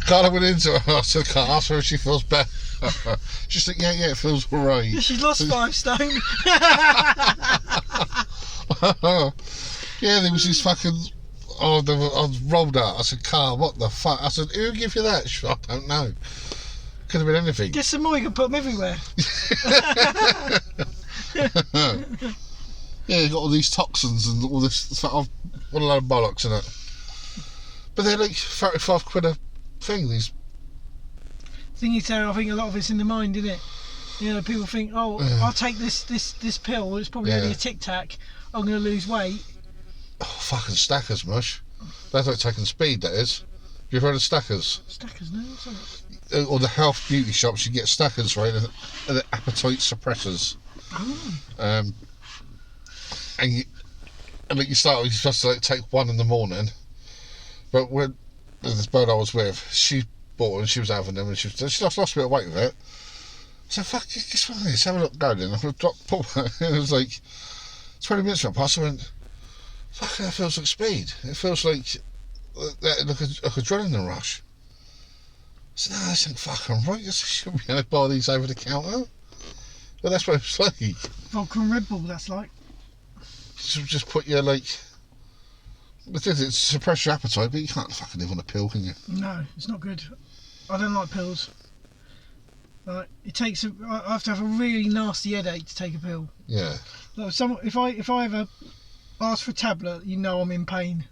Carla went into her. I said, "Can't ask her if she feels better." She's like, yeah, it feels alright. She's lost 5 stone. Yeah, there was this fucking. I was rolled out. I said, "Carl, what the fuck?" I said, "Who gave you that?" She said, "I don't know. Could have been anything." Get some more, you can put them everywhere. Yeah, you got all these toxins and all this. What a load of bollocks in it. But they're like 35 quid a thing. These. Thing is, I think a lot of it's in the mind, isn't it? You know, people think, oh, I'll take this pill. It's probably only a Tic Tac. I'm going to lose weight. fucking stackers, mush. That's like taking speed, that is. You've heard of stackers? Stackers, no? What's that? Or the health beauty shops, you get stackers, right? And the appetite suppressors. Oh. And like you're supposed to like take one in the morning. But when this bird I was with, she bought them and she was having them and she lost a bit of weight with it. So fuck, guess what? Let's have a look, go then. I put one, and it was like 20 minutes went past. I went, fuck, that feels like speed. It feels like a adrenaline rush. I said, no, this ain't fucking right. I shouldn't be able to buy these over the counter. But that's what it's like. Vodka and Red Bull, that's like. Just put your like. It's suppress your appetite, but you can't fucking live on a pill, can you? No, it's not good. I don't like pills. Like it takes. I have to have a really nasty headache to take a pill. Yeah. Like if I ever ask for a tablet, you know I'm in pain.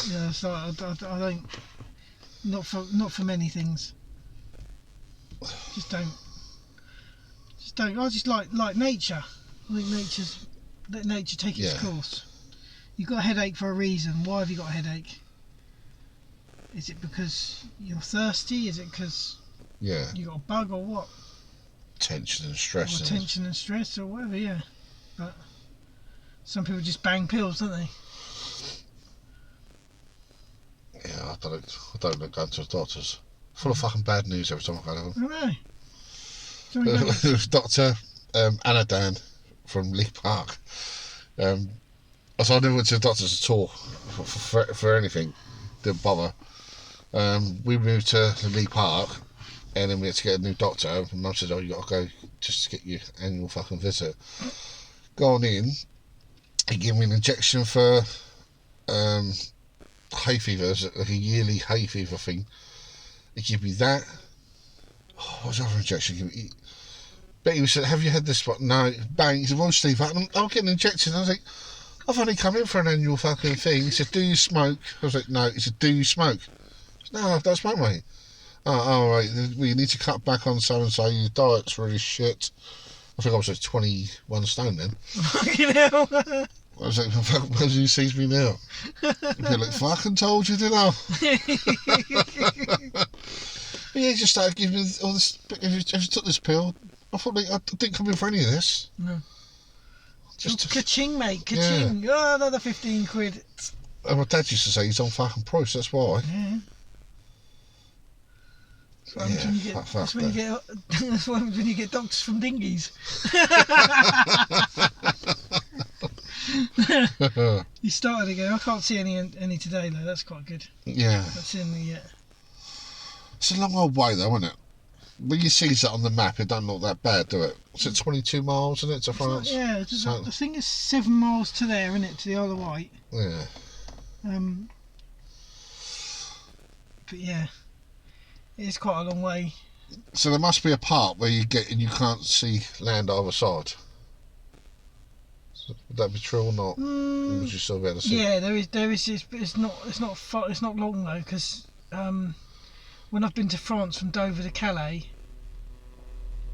Yeah, so I don't. Not for many things. Just don't. I just like nature. I think let nature take its course. You've got a headache for a reason. Why have you got a headache? Is it because you're thirsty? Is it because you got a bug or what? Tension and stress. Or tension and stress or whatever, yeah. But some people just bang pills, don't they? Yeah, I don't look going to the doctors. Full of fucking bad news every time I go to them. I know. Dr. Fattdann from Lee Park. So I never went to the doctors at all for anything. Didn't bother. We moved to Lee Park and then we had to get a new doctor. And Mum said, oh, you got to go just to get your annual fucking visit. Gone in, he gave me an injection for hay fever, like a yearly hay fever thing. He gave me that. Oh, what was the other injection? Betty said, have you had this one? No. Bang. He said, well, Steve, I'll get an injection. I was like, I've only come in for an annual fucking thing. He said, do you smoke? I was like, no. He said, do you smoke? I said, no, I don't smoke, mate. Oh, right. Well, you need to cut back on so-and-so. Your diet's really shit. I think I was like 21 stone then. Fucking hell. I was like, fuck, where you sees me now? You're like, fucking told you, didn't I? Yeah, he just started giving me all this. Have you took this pill? I thought, like, I didn't come in for any of this. No. Just ka-ching, mate, ka-ching. Yeah. Oh, another 15 quid. And my dad used to say he's on fucking price, that's why. Yeah. That's when you get doctors from dinghies. You started again. I can't see any today though. That's quite good. Yeah. That's in the. It's a long old way though, isn't it? When you see that on the map, it don't look that bad, do it? Is it 22 miles, isn't it, to France? Yeah, I think it's 7 miles to there, isn't it, to the Isle of Wight? Yeah. But yeah, it's quite a long way. So there must be a part where you get and you can't see land either side. So would that be true or not? Or would you still be able to see? Yeah, there is. It's not long though, because when I've been to France from Dover to Calais,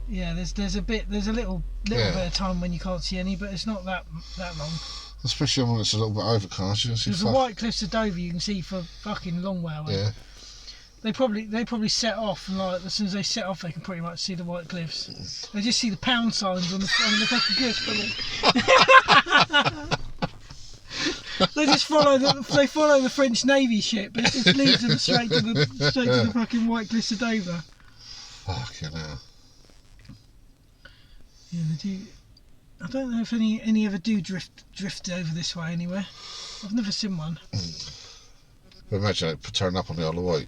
yeah, there's a little bit of time when you can't see any, but it's not that long. Especially when it's a little bit overcast, you can see. There's the White Cliffs of Dover you can see for fucking long way away. Yeah. They probably set off, and like as soon as they set off, they can pretty much see the White Cliffs. They just see the pound signs on the fucking cliffs. They just follow the French Navy ship. It just leads them straight to the fucking White Cliffs of Dover. Fucking hell. Yeah, they do. I don't know if any ever do drift over this way anywhere. I've never seen one. But imagine it turning up on the Isle of Wight.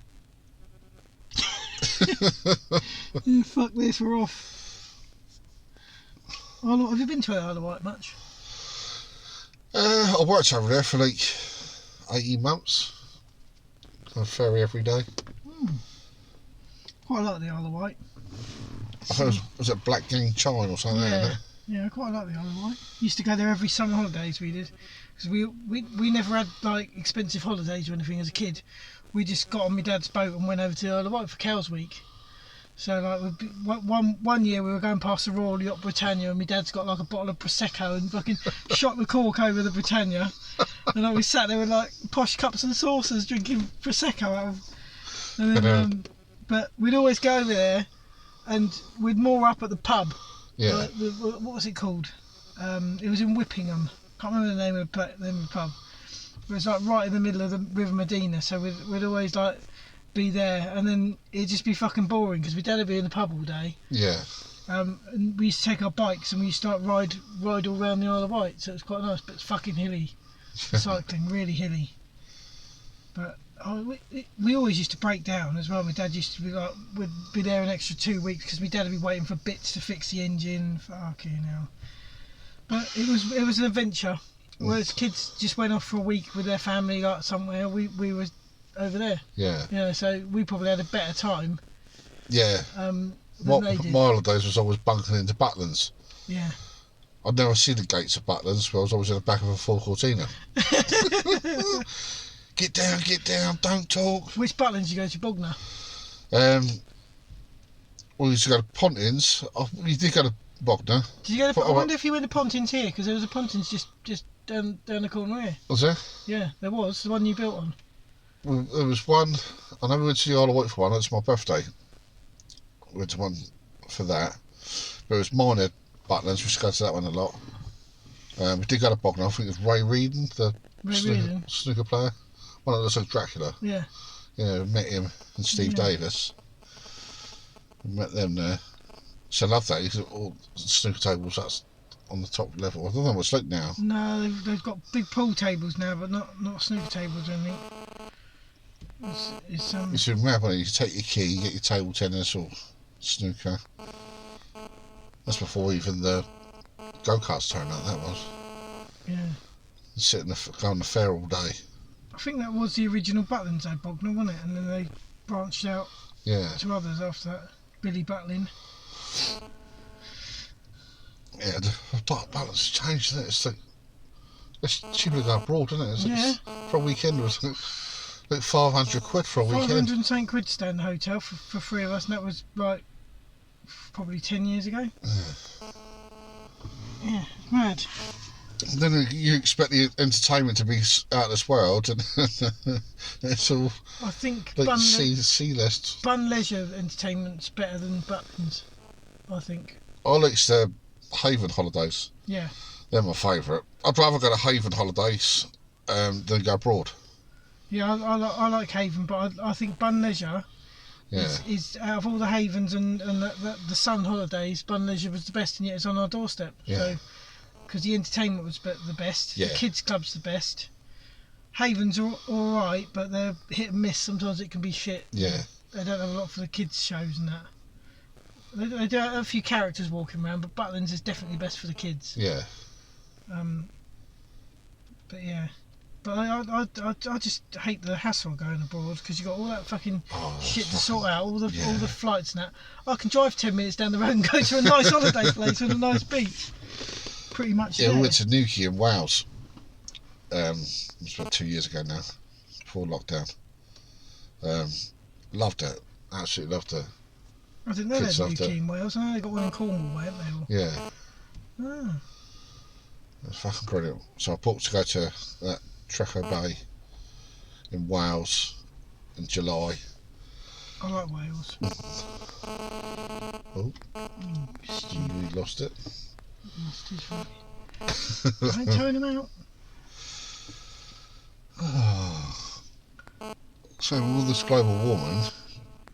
Yeah, fuck this, we're off. Have you been to Isle of Wight much? I worked over there for like 18 months. On a ferry every day. Quite like the Isle of Wight. I thought was it Black Gang Chine or something? Yeah, I quite like the Isle of Wight. Used to go there every summer holidays. We did, because we never had like expensive holidays or anything as a kid. We just got on my dad's boat and went over to the Isle of Wight for Cows Week. So like one year we were going past the Royal Yacht Britannia, and my dad's got like a bottle of prosecco and fucking shot the cork over the Britannia, and we sat there with like posh cups and saucers drinking prosecco out of. And then, but we'd always go over there, and we'd moor up at the pub. Yeah. What was it called? It was in Whippingham. Can't remember the name of the pub. It was like right in the middle of the River Medina, so we'd always like be there, and then it'd just be fucking boring because my dad would be in the pub all day. Yeah. And we used to take our bikes and we used to like ride all around the Isle of Wight, so it was quite nice, but it's fucking hilly. Cycling, really hilly. But we always used to break down as well. My dad used to be like, we'd be there an extra 2 weeks because my dad would be waiting for bits to fix the engine. Fucking hell. But it was an adventure. Whereas kids just went off for a week with their family like somewhere, we were over there. Yeah. Yeah, so we probably had a better time. Yeah. Than My they did. holidays was always bunking into Butlins. Yeah. I'd never see the gates of Butlins, but I was always in the back of a Ford Cortina. Get down, don't talk. Which Butlins did you go to, Bognor? We used to go to Pontins. We did go to Bognor. Did you go to? I wonder if you went to Pontins here, because there was a Pontins just down the corner here. Was there? Yeah, there was the one you built on. Well, there was one. I never went to the Isle of Wight for one. It's my birthday. We went to one for that. But it was minor Butlins. We used to go to that one a lot. We did go to Bognor. I think it was Ray Reardon, the snooker player. One that looks like Dracula. Yeah. Yeah, we met him and Steve Davis. We met them there. So I love that. He's all snooker tables. That's on the top level. I don't know what's like now. No, they've got big pool tables now, but not snooker tables or anything. You should remember, you take your key, you get your table tennis or snooker. That's before even the go-karts turned out, that was. Yeah. Go on the fair all day. I think that was the original Butlins, though, Bognor, wasn't it? And then they branched out to others after that. Billy Butlin. Yeah, the Butlins has changed, isn't it? It's like, it's cheaper to go abroad, isn't it? It's for a weekend, it was like 500 quid for a weekend. 500 and something quid to stay in the hotel for three of us, and that was like probably 10 years ago. Yeah, it's mad. Then you expect the entertainment to be out of this world, and it's all. I think like C list. Bun Leisure entertainment's better than Butlins, I think. I like the Haven holidays. Yeah. They're my favourite. I'd rather go to Haven holidays than go abroad. Yeah, I like Haven, but I think Bun Leisure is out of all the Havens and the Sun holidays, Bun Leisure was the best, and yet it's on our doorstep. Yeah. So, because the entertainment was the best, the kids club's the best. Havens are all right, but they're hit and miss. Sometimes it can be shit. Yeah. They don't have a lot for the kids shows and that. They do have a few characters walking around, but Butlins is definitely best for the kids. Yeah. But yeah. But I just hate the hassle going abroad, because you got all that fucking shit to sort out, all the flights and that. I can drive 10 minutes down the road and go to a nice holiday place with a nice beach. Pretty much. Yeah, we went to Newquay in Wales. It was about 2 years ago now, before lockdown. Loved it. Absolutely loved it. I didn't know they had Newquay in Wales. I know they got one in Cornwall, haven't they? Yeah. Oh. It was fucking brilliant. So I booked to go to that Treco Bay in Wales in July. I like Wales. Oh, you lost it. Lost his right. I ain't towing him out. So with all this global warming,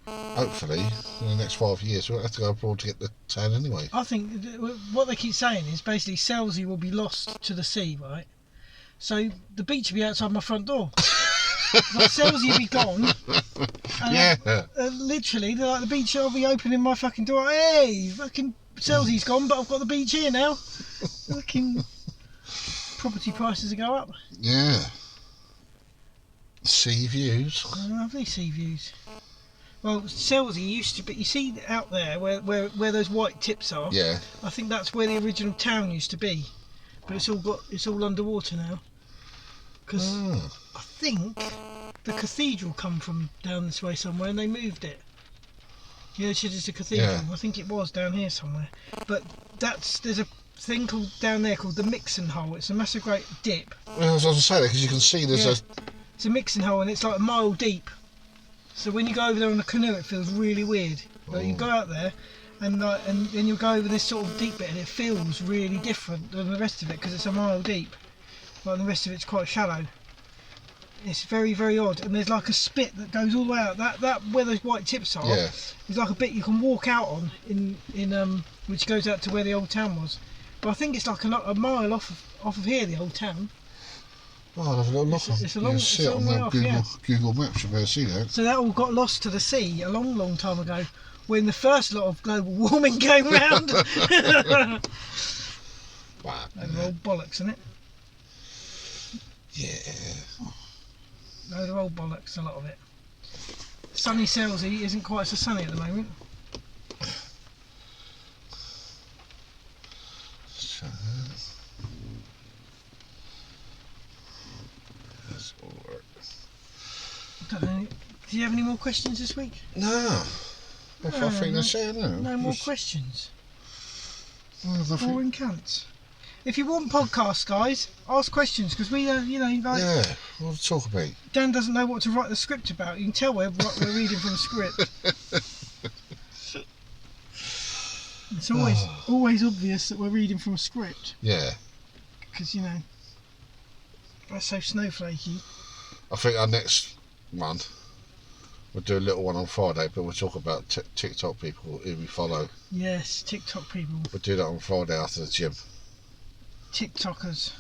hopefully in the next 5 years we won't have to go abroad to get the tan anyway. I think what they keep saying is basically Selsey will be lost to the sea, right? So the beach will be outside my front door. Like Selsey will be gone. And literally, they're like, the beach will be open in my fucking door. Hey, fucking Selsey's gone, but I've got the beach here now. Fucking property prices will go up. Yeah. Sea views. Lovely sea views. Well, Selsey used to be. You see out there where those white tips are. Yeah. I think that's where the original town used to be, but it's all underwater now. Because I think the cathedral come from down this way somewhere, and they moved it. Yeah, Chichester Cathedral. Yeah. I think it was down here somewhere. But there's a thing called down there called the mixing hole. It's a massive great dip. Well, I was going to say that because you can see there's It's a mixing hole and it's like a mile deep. So when you go over there on a canoe, it feels really weird. Like you go out there, and then you go over this sort of deep bit, and it feels really different than the rest of it because it's a mile deep. Like the rest of it's quite shallow. It's very, very odd. And there's like a spit that goes all the way out. That where those white tips are, is like a bit you can walk out on in which goes out to where the old town was. But I think it's like a mile off of here, the old town. Oh, I'll have a little look. It's a long, You'll see it on way the off, Google Maps. You'll be able to see that. So that all got lost to the sea a long, long time ago when the first lot of global warming came round. Wow. They're old bollocks, isn't it? Yeah. No, they're old bollocks, a lot of it. Sunny Selsey isn't quite so sunny at the moment. So, that's all right. I don't know. Do you have any more questions this week? No. I think that's it, no. No more questions. Nothing. Boring cunts. If you want podcasts, guys, ask questions because we, like. Yeah, we'll talk about. Dan doesn't know what to write the script about. You can tell we're reading from a script. It's always obvious that we're reading from a script. Yeah. Because that's so snowflakey. I think our next one, we'll do a little one on Friday, but we'll talk about TikTok people who we follow. Yes, TikTok people. We'll do that on Friday after the gym. TikTokers.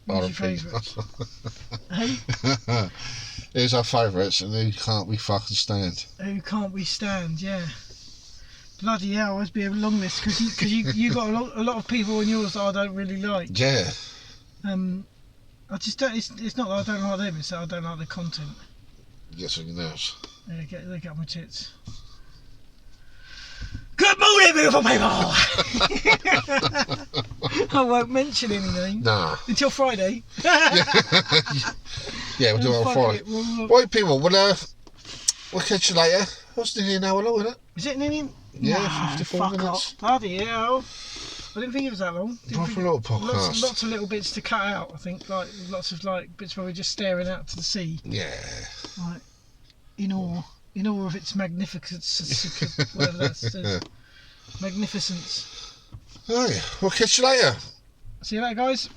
What's your favourites? Hey? Here's our favourites, and who can't we fucking stand? Who can't we stand? Yeah. Bloody hell, must be a long list because you got a lot of people on yours that I don't really like. Yeah. I just don't. It's not that I don't like them. It's that I don't like the content. Gets on your nerves. Yeah, they get on my tits. Good morning, beautiful people! I won't mention anything. Nah. Until Friday. Yeah, we'll do it on Friday. Right, people, we'll catch you later. What's nearly an hour long, isn't it? Is it nearly? Yeah, nah, 54 minutes. Up. Bloody hell. I didn't think it was that long. Proper little podcast. Lots of little bits to cut out, I think. Like lots of bits where we're just staring out to the sea. Yeah. Like, in awe of its magnificence. Whatever that says. Magnificence. Oh, yeah. We'll catch you later. See you later, guys.